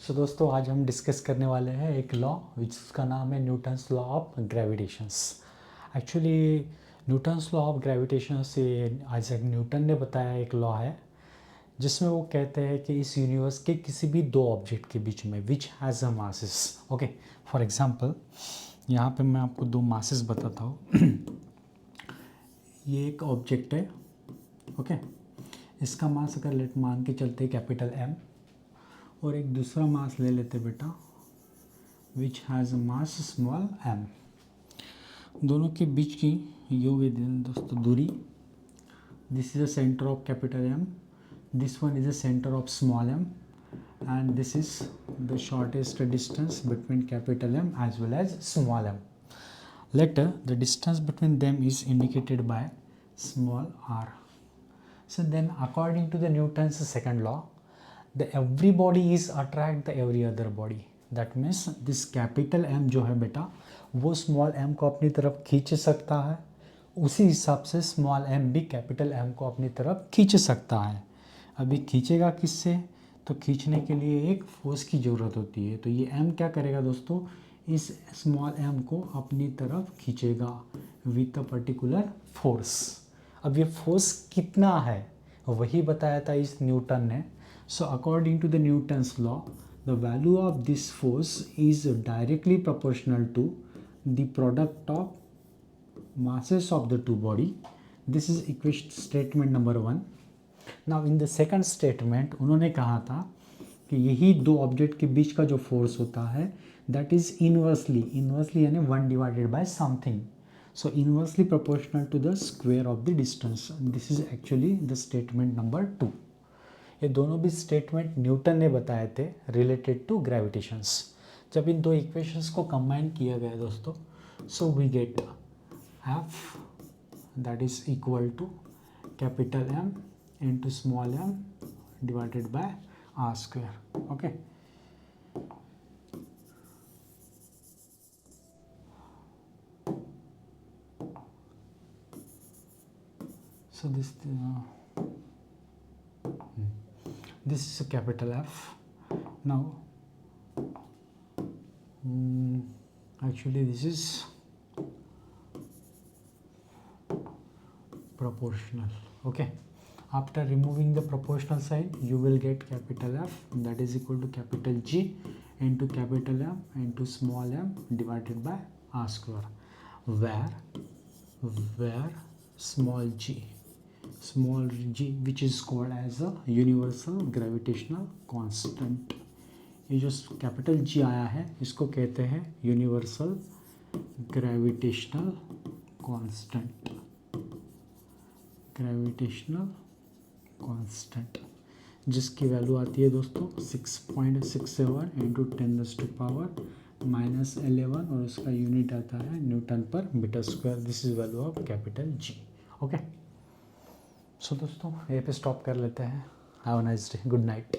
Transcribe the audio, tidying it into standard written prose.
सो दोस्तों आज हम डिस्कस करने वाले हैं एक लॉ जिसका नाम है Newton's law of gravitations. Actually Newton's law of gravitation से आइजैक न्यूटन ने बताया एक लॉ है जिसमें वो कहते हैं कि इस यूनिवर्स के किसी भी दो ऑब्जेक्ट के बीच में which has a masses. Okay, for example यहाँ पे मैं आपको दो मासेस बताता हूँ। ये एक ऑब्जेक्ट है, ओके, इसका मास अगर लेट मान के चलते कैपिटल एम, और एक दूसरा मास ले लेते बेटा which has mass small M. दोनों के बीच की योग दोस्तों दूरी, this is the centre of capital M, this one is the centre of small M, and this is the shortest distance between capital M as well as small M. Later, the distance between them is indicated by small r. So then, according to the Newton's second law, every body is attract the every other body. That means this capital M जो है बेटा वो small m को अपनी तरफ खींच सकता है, उसी हिसाब से small m भी capital M को अपनी तरफ खींच सकता है. अभी खींचेगा किससे? तो खींचने के लिए एक फोर्स की ज़रूरत होती है. तो ये m क्या करेगा दोस्तों, इस स्मॉल m को अपनी तरफ खींचेगा विथ अ पर्टिकुलर फोर्स. अब ये फोर्स कितना है वही बताया था इस न्यूटन ने. So according to the Newton's law, the value of this force is directly proportional to the product of masses of the two body. This is equation statement number 1. Now in the second statement उन्होंने कहा था कि यही दो object के बीच का जो force होता है that is inversely यानी 1 divided by something. So inversely proportional to the square of the distance. This is actually the statement number 2. ये दोनों भी स्टेटमेंट न्यूटन ने बताए थे रिलेटेड टू ग्रेविटेशंस. जब इन दो इक्वेशंस को कंबाइन किया गया दोस्तों, so we get F that is equal to capital M into small M divided by R square. Okay, so this is a capital F. Now actually this is proportional. Okay, after removing the proportional sign you will get capital F that is equal to capital G into capital M into small m divided by r square, where small g which is called as a universal gravitational constant. ये जो capital G आया है इसको कहते हैं universal gravitational constant, जिसकी value आती है दोस्तों 6.67 इंटू 10⁻⁻11 और उसका यूनिट आता है न्यूटन पर metre square. This is value of capital G. Okay, so दोस्तों यहीं पे स्टॉप कर लेते हैं. Have a nice day, good night.